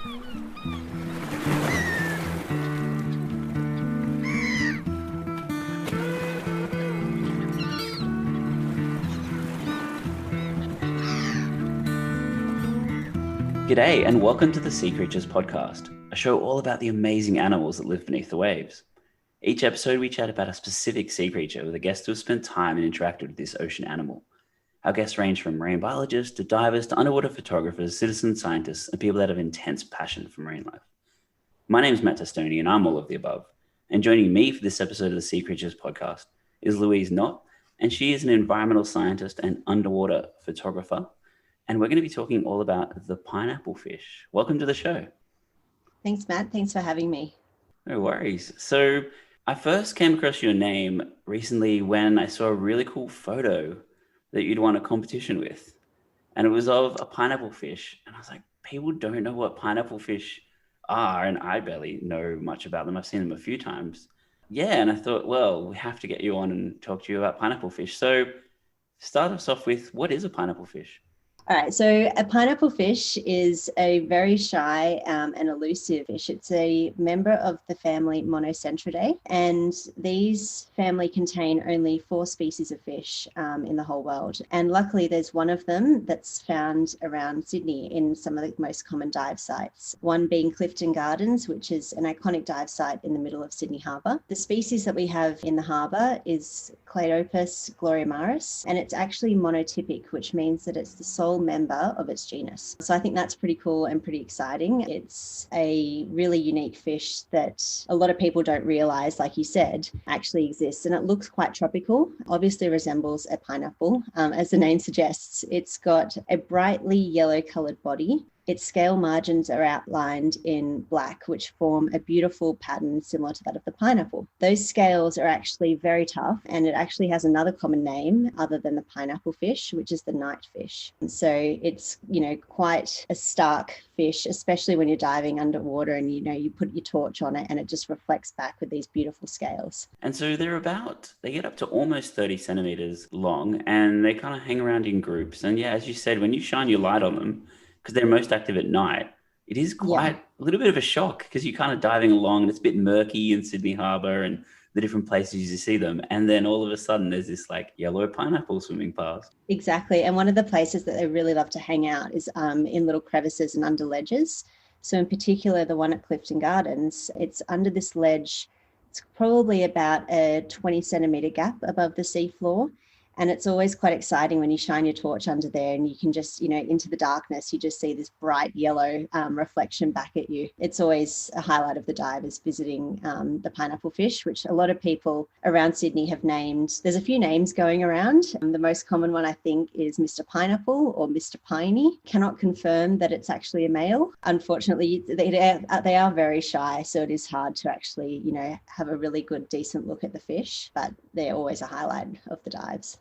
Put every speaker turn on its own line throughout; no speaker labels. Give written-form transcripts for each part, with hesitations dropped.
G'day and welcome to the Sea Creatures podcast, a show all about the amazing animals that live beneath the waves. Each episode we chat about a specific sea creature with a guest who has spent time and interacted with this ocean animal. Our guests range from marine biologists to divers to underwater photographers, citizen scientists, and people that have intense passion for marine life. My name is Matt Testoni and I'm all of the above. And joining me for this episode of the Sea Creatures podcast is Louise Nott, and she is an environmental scientist and underwater photographer. And we're going to be talking all about the pineapple fish. Welcome to the show.
Thanks, Matt. Thanks for having me.
No worries. So I first came across your name recently when I saw a really cool photo that you'd won a competition with. And it was of a pineapple fish. And I was like, people don't know what pineapple fish are. And I barely know much about them. I've seen them a few times. Yeah. And I thought, well, we have to get you on and talk to you about pineapple fish. So start us off with, what is a pineapple fish?
All right, so a pineapple fish is a very shy and elusive fish. It's a member of the family Monocentridae, and these family contain only 4 species of fish in the whole world. And luckily, there's one of them that's found around Sydney in some of the most common dive sites, one being Clifton Gardens, which is an iconic dive site in the middle of Sydney Harbour. The species that we have in the harbour is Cladopus gloriamaris, and it's actually monotypic, which means that it's the sole member of its genus. So I think that's pretty cool and pretty exciting. It's a really unique fish that a lot of people don't realize, like you said, actually exists, and it looks quite tropical. Obviously resembles a pineapple, as the name suggests. It's got a brightly yellow colored body. Its scale margins are outlined in black, which form a beautiful pattern similar to that of the pineapple. Those scales are actually very tough, and it actually has another common name other than the pineapple fish, which is the night fish. And so it's, quite a stark fish, especially when you're diving underwater and, you put your torch on it and it just reflects back with these beautiful scales.
And so they get up to almost 30 centimeters long, and they kind of hang around in groups. And yeah, as you said, when you shine your light on them, because they're most active at night, it is quite a little bit of a shock, because you're kind of diving along and it's a bit murky in Sydney Harbour and the different places you see them. And then all of a sudden there's this like yellow pineapple swimming past.
Exactly. And one of the places that they really love to hang out is in little crevices and under ledges. So in particular, the one at Clifton Gardens, it's under this ledge. It's probably about a 20 centimetre gap above the seafloor. And it's always quite exciting when you shine your torch under there and you can just, into the darkness, you just see this bright yellow reflection back at you. It's always a highlight of the dive is visiting the pineapple fish, which a lot of people around Sydney have named. There's a few names going around. The most common one, I think, is Mr. Pineapple or Mr. Piney. Cannot confirm that it's actually a male. Unfortunately, they are very shy, so it is hard to actually, have a really good, decent look at the fish, but they're always a highlight of the dives.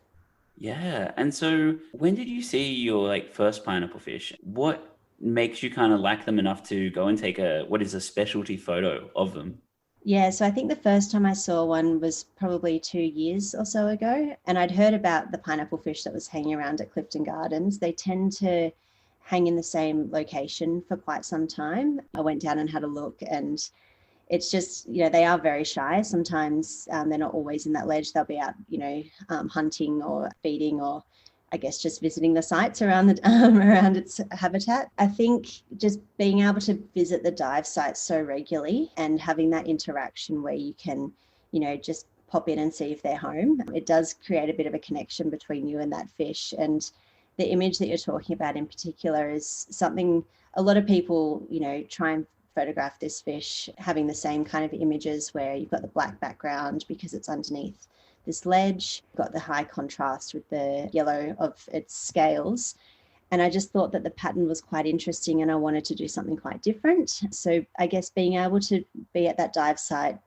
Yeah. And so when did you see your first pineapple fish? What makes you kind of like them enough to go and take a specialty photo of them?
Yeah, so I think the first time I saw one was probably 2 years or so ago. And I'd heard about the pineapple fish that was hanging around at Clifton Gardens. They tend to hang in the same location for quite some time. I went down and had a look, and it's just, they are very shy. Sometimes they're not always in that ledge. They'll be out, hunting or feeding, or I guess just visiting the sites around around its habitat. I think just being able to visit the dive sites so regularly and having that interaction where you can, just pop in and see if they're home, it does create a bit of a connection between you and that fish. And the image that you're talking about in particular is something a lot of people, try and photograph this fish having the same kind of images where you've got the black background because it's underneath this ledge, you've got the high contrast with the yellow of its scales. And I just thought that the pattern was quite interesting and I wanted to do something quite different. So I guess being able to be at that dive site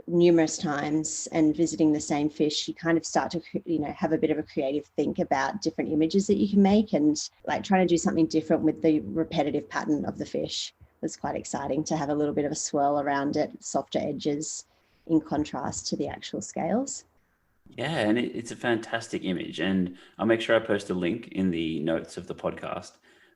numerous times and visiting the same fish, you kind of start to, have a bit of a creative think about different images that you can make, and trying to do something different with the repetitive pattern of the fish was quite exciting, to have a little bit of a swirl around it, softer edges in contrast to the actual scales.
Yeah, and it's a fantastic image, and I'll make sure I post a link in the notes of the podcast.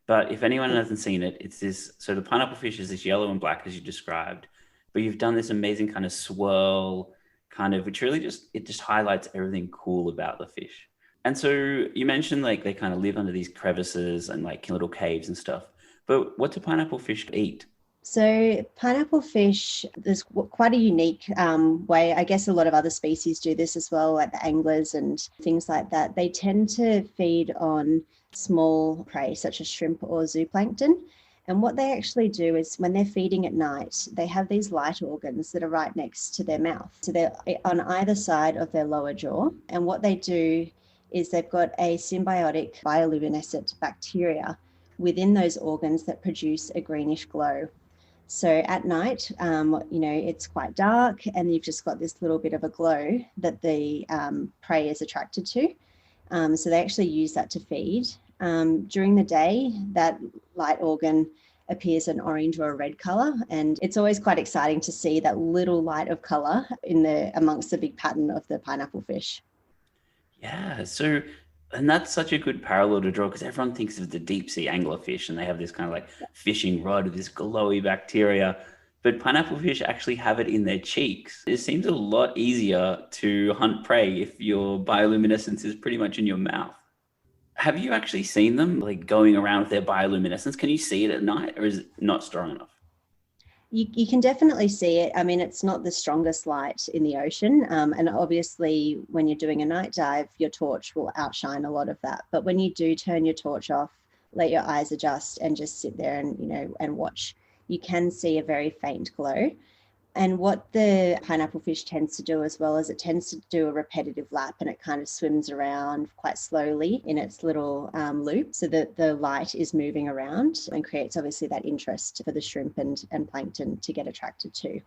But if anyone hasn't seen it, it's this. So the pineapple fish is this yellow and black as you described, but you've done this amazing kind of swirl, kind of, which really just highlights everything cool about the fish. And so you mentioned like they kind of live under these crevices and like little caves and stuff. But what do pineapple fish eat?
So pineapple fish, there's quite a unique way. I guess a lot of other species do this as well, like the anglers and things like that. They tend to feed on small prey such as shrimp or zooplankton. And what they actually do is when they're feeding at night, they have these light organs that are right next to their mouth. So they're on either side of their lower jaw. And what they do is they've got a symbiotic bioluminescent bacteria within those organs that produce a greenish glow. So at night, it's quite dark and you've just got this little bit of a glow that the prey is attracted to. So they actually use that to feed. During the day, that light organ appears an orange or a red color, and it's always quite exciting to see that little light of color amongst the big pattern of the pineapple fish.
Yeah. So, and that's such a good parallel to draw because everyone thinks of the deep sea anglerfish and they have this kind of like fishing rod with this glowy bacteria. But pineapple fish actually have it in their cheeks. It seems a lot easier to hunt prey if your bioluminescence is pretty much in your mouth. Have you actually seen them like going around with their bioluminescence? Can you see it at night or is it not strong enough?
You can definitely see it. I mean, it's not the strongest light in the ocean. And obviously, when you're doing a night dive, your torch will outshine a lot of that. But when you do turn your torch off, let your eyes adjust and just sit there and watch, you can see a very faint glow. And what the pineapple fish tends to do as well is it tends to do a repetitive lap and it kind of swims around quite slowly in its little loop so that the light is moving around and creates obviously that interest for the shrimp and plankton to get attracted to.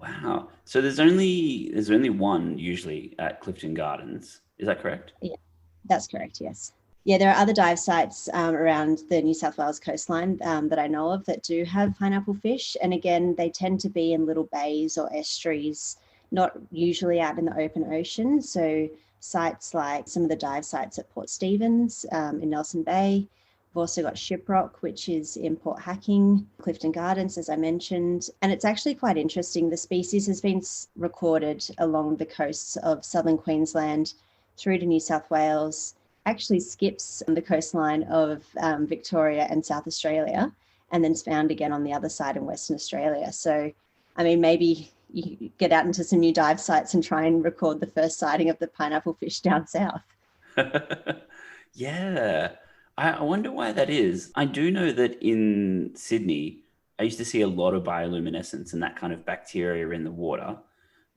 Wow. So there's only one usually at Clifton Gardens. Is that correct?
Yeah, that's correct, yes. Yeah, there are other dive sites around the New South Wales coastline that I know of that do have pineapple fish. And again, they tend to be in little bays or estuaries, not usually out in the open ocean. So sites like some of the dive sites at Port Stephens in Nelson Bay. We've also got Shiprock, which is in Port Hacking, Clifton Gardens, as I mentioned. And it's actually quite interesting. The species has been recorded along the coasts of southern Queensland through to New South Wales, actually skips the coastline of Victoria and South Australia, and then it's found again on the other side in Western Australia. So, I mean, maybe you get out into some new dive sites and try and record the first sighting of the pineapple fish down south.
Yeah. I wonder why that is. I do know that in Sydney, I used to see a lot of bioluminescence and that kind of bacteria in the water,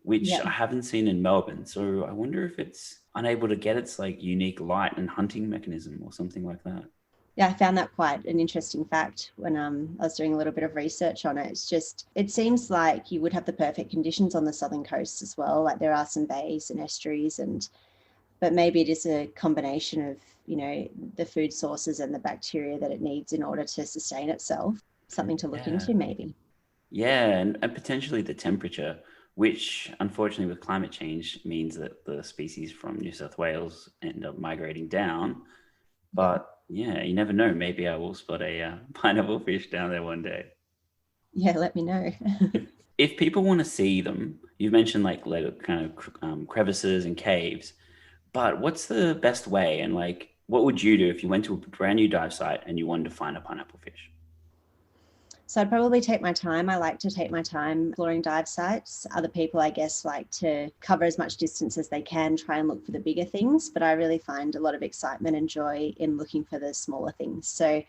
which
Yeah.
I haven't seen in Melbourne. So I wonder if it's unable to get its like unique light and hunting mechanism or something like that.
Yeah, I found that quite an interesting fact when I was doing a little bit of research on it. It seems like you would have the perfect conditions on the southern coast as well. Like there are some bays and estuaries, but maybe it is a combination of, the food sources and the bacteria that it needs in order to sustain itself. Something to look
Yeah.
into maybe.
Yeah. And potentially the temperature, which unfortunately with climate change means that the species from New South Wales end up migrating down.
Yeah.
But yeah, you never know. Maybe I will spot a pineapple fish down there one day.
Yeah, let me know.
If people want to see them, you've mentioned like little kind of crevices and caves, but what's the best way? And like, what would you do if you went to a brand new dive site and you wanted to find a pineapple fish?
So I'd probably take my time. I like to take my time exploring dive sites. Other people, I guess, like to cover as much distance as they can, try and look for the bigger things. But I really find a lot of excitement and joy in looking for the smaller things. So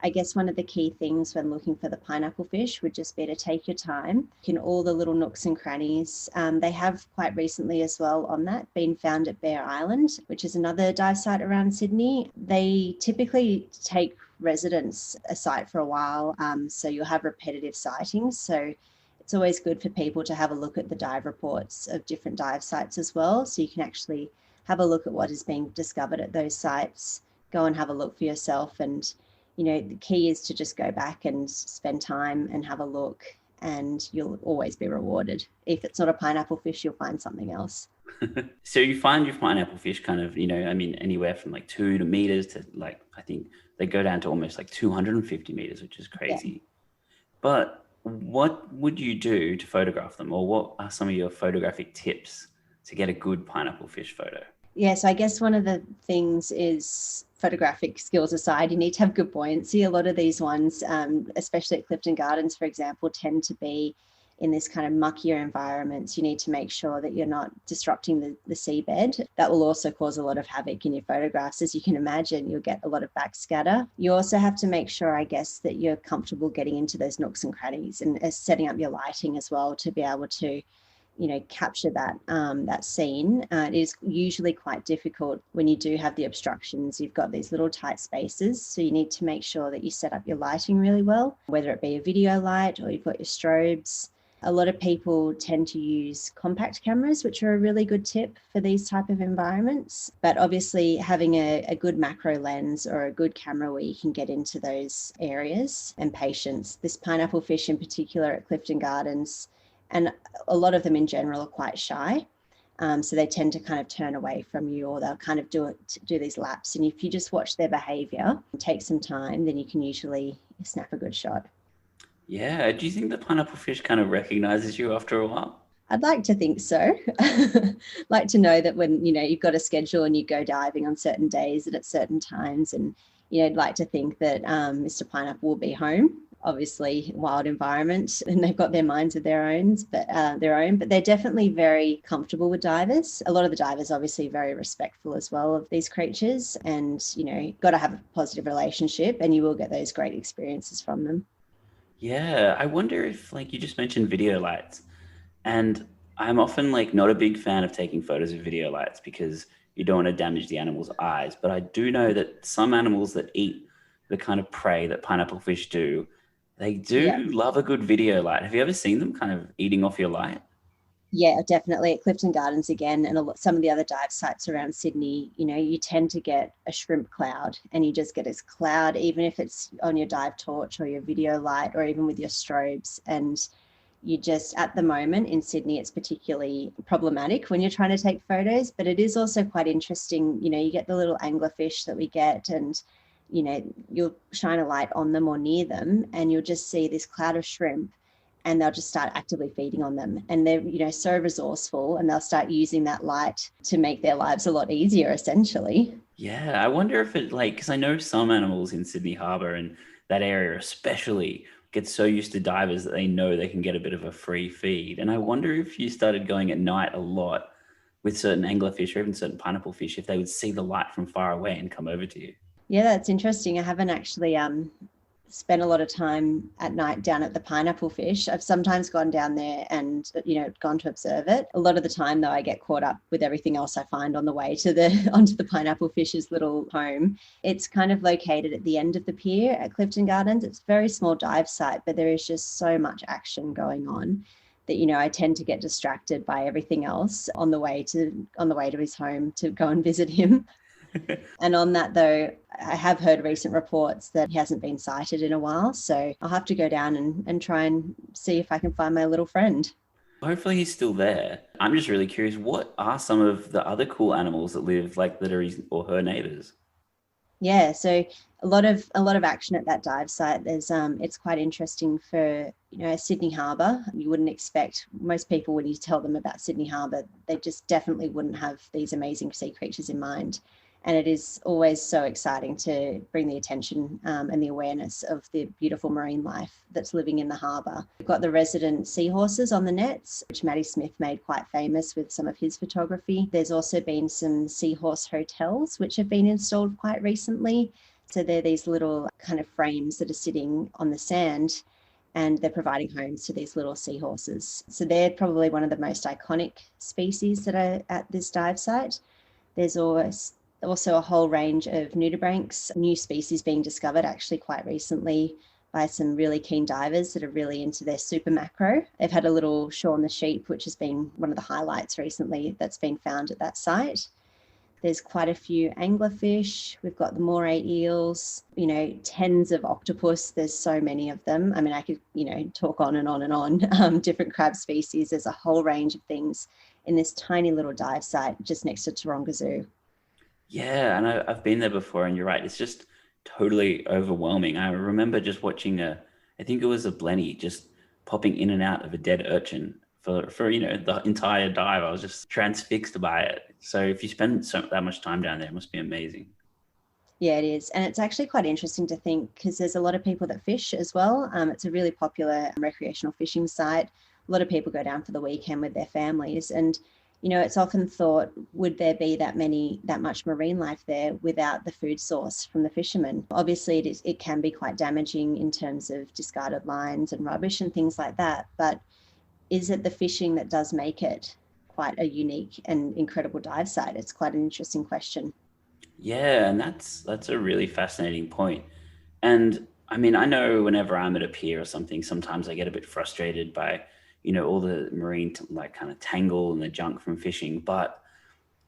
I guess one of the key things when looking for the pineapple fish would just be to take your time in all the little nooks and crannies. They have quite recently as well on that been found at Bear Island, which is another dive site around Sydney. They typically take residents a site for a while, so you'll have repetitive sightings. So it's always good for people to have a look at the dive reports of different dive sites as well, so you can actually have a look at what is being discovered at those sites, go and have a look for yourself. And the key is to just go back and spend time and have a look, and you'll always be rewarded. If it's not a pineapple fish, you'll find something else.
So you find your pineapple fish kind of, I mean, anywhere from like 2 meters to like, I think they go down to almost like 250 meters, which is
Yeah.
crazy. But what would you do to photograph them, or what are some of your photographic tips to get a good pineapple fish photo?
Yeah, so I guess one of the things is photographic skills aside, you need to have good buoyancy. A lot of these ones, especially at Clifton Gardens, for example, tend to be in this kind of muckier environments. You need to make sure that you're not disrupting the seabed. That will also cause a lot of havoc in your photographs. As you can imagine, you'll get a lot of backscatter. You also have to make sure, I guess, that you're comfortable getting into those nooks and crannies and setting up your lighting as well to be able to capture that scene. It is usually quite difficult when you do have the obstructions. You've got these little tight spaces, so you need to make sure that you set up your lighting really well, whether it be a video light or you've got your strobes. A lot of people tend to use compact cameras, which are a really good tip for these type of environments. But obviously having a good macro lens or a good camera where you can get into those areas, and patience. This pineapple fish in particular at Clifton Gardens, and a lot of them in general are quite shy. So they tend to kind of turn away from you, or they'll kind of do these laps. And if you just watch their behavior and take some time, then you can usually snap a good shot.
Yeah. Do you think the pineapple fish kind of recognizes you after a while?
I'd like to think so. Like to know that when, you've got a schedule and you go diving on certain days and at certain times, and, I'd like to think that Mr. Pineapple will be home. Obviously, wild environment, and they've got their minds of but they're definitely very comfortable with divers. A lot of the divers obviously very respectful as well of these creatures, and got to have a positive relationship, and you will get those great experiences from them.
Yeah. I wonder if, like, you just mentioned video lights. And I'm often like not a big fan of taking photos of video lights because you don't want to damage the animal's eyes. But I do know that some animals that eat the kind of prey that pineapple fish do, they
Yeah.
do love a good video light. Have you ever seen them kind of eating off your light?
Yeah, definitely at Clifton Gardens again, and some of the other dive sites around Sydney, you tend to get a shrimp cloud, and you just get this cloud, even if it's on your dive torch or your video light or even with your strobes. And you just, at the moment in Sydney, it's particularly problematic when you're trying to take photos, but it is also quite interesting. You get the little anglerfish that we get, and, you'll shine a light on them or near them, and you'll just see this cloud of shrimp, and they'll just start actively feeding on them. And they're, so resourceful, and they'll start using that light to make their lives a lot easier, essentially.
Yeah, I wonder if it like, because I know some animals in Sydney Harbour and that area especially get so used to divers that they know they can get a bit of a free feed. And I wonder if you started going at night a lot with certain anglerfish or even certain pineapple fish, if they would see the light from far away and come over to you.
Yeah, that's interesting. I haven't actually spent a lot of time at night down at the pineapple fish. I've sometimes gone down there and, gone to observe it. A lot of the time, though, I get caught up with everything else I find on the way to onto the pineapple fish's little home. It's kind of located at the end of the pier at Clifton Gardens. It's a very small dive site, but there is just so much action going on that, I tend to get distracted by everything else on the way to his home to go and visit him. And on that, though, I have heard recent reports that he hasn't been sighted in a while. So I'll have to go down and try and see if I can find my little friend.
Hopefully he's still there. I'm just really curious, what are some of the other cool animals that live like that are his or her neighbors?
Yeah, so a lot of action at that dive site. There's it's quite interesting for Sydney Harbour. You wouldn't expect, most people when you tell them about Sydney Harbour, they just definitely wouldn't have these amazing sea creatures in mind. And it is always so exciting to bring the attention and the awareness of the beautiful marine life that's living in the harbour. We've got the resident seahorses on the nets, which Matty Smith made quite famous with some of his photography. There's also been some seahorse hotels, which have been installed quite recently. So they're these little kind of frames that are sitting on the sand, and they're providing homes to these little seahorses. So they're probably one of the most iconic species that are at this dive site. There's also a whole range of nudibranchs, new species being discovered actually quite recently by some really keen divers that are really into their super macro. They've had a little Shaun the sheep, which has been one of the highlights recently that's been found at that site. There's quite a few anglerfish. We've got the moray eels, tens of octopus. There's so many of them. I mean, I could, talk on and on and on. Different crab species. There's a whole range of things. in this tiny little dive site just next to Taronga Zoo.
Yeah, and I've been there before, and you're right. It's just totally overwhelming. I remember just watching I think it was a blenny, just popping in and out of a dead urchin for the entire dive. I was just transfixed by it. So if you spend that much time down there, it must be amazing.
Yeah, it is. And it's actually quite interesting to think because there's a lot of people that fish as well. It's a really popular recreational fishing site. A lot of people go down for the weekend with their families. And, it's often thought, would there be that much marine life there without the food source from the fishermen? Obviously, it can be quite damaging in terms of discarded lines and rubbish and things like that. But is it the fishing that does make it quite a unique and incredible dive site? It's quite an interesting question.
Yeah, and that's a really fascinating point. And I mean, I know whenever I'm at a pier or something, sometimes I get a bit frustrated by, all the marine like kind of tangle and the junk from fishing. But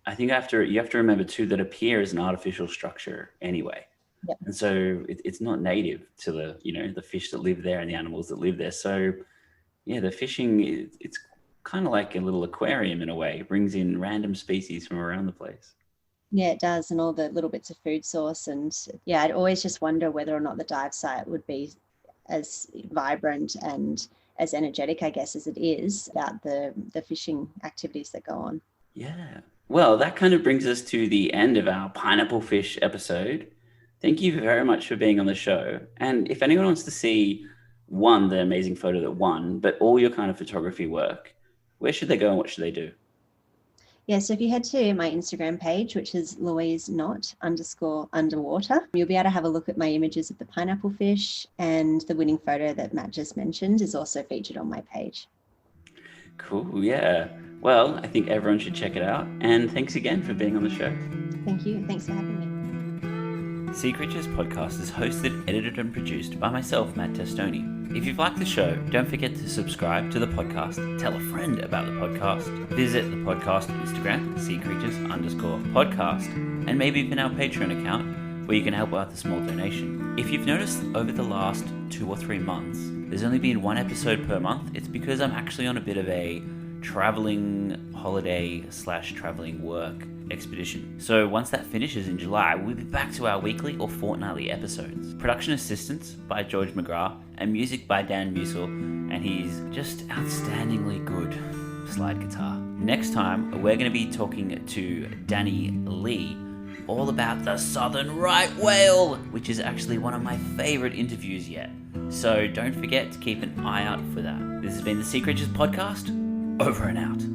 I think you have to remember too that a pier is an artificial structure anyway.
Yep.
And so it's not native to the fish that live there and the animals that live there. So yeah, the fishing, it's kind of like a little aquarium in a way. It brings in random species from around the place.
Yeah, it does. And all the little bits of food source. And yeah, I'd always just wonder whether or not the dive site would be as vibrant and as energetic, I guess, as it is about the fishing activities that go on.
Yeah. Well, that kind of brings us to the end of our pineapple fish episode. Thank you very much for being on the show. And if anyone wants to see the amazing photo that won, but all your kind of photography work, where should they go and what should they do?
Yeah, so if you head to my Instagram page, which is Louise Nott _underwater, you'll be able to have a look at my images of the pineapple fish, and the winning photo that Matt just mentioned is also featured on my page.
Cool, yeah. Well, I think everyone should check it out. And thanks again for being on the show.
Thank you. Thanks for having me.
Sea Creatures podcast is hosted, edited, and produced by myself, Matt Testoni. If you've liked the show, don't forget to subscribe to the podcast, tell a friend about the podcast, visit the podcast Instagram, seacreatures_podcast, and maybe even our Patreon account, where you can help out with a small donation. If you've noticed over the last 2 or 3 months, there's only been 1 episode per month, it's because I'm actually on a bit of a traveling holiday / traveling work expedition. So once that finishes in July, we'll be back to our weekly or fortnightly episodes. Production assistance by George McGrath and music by Dan Musil, and he's just outstandingly good slide guitar. Next time, we're going to be talking to Danny Lee all about the southern right whale, which is actually one of my favorite interviews yet. So don't forget to keep an eye out for that. This has been the Sea Creatures podcast. Over and out.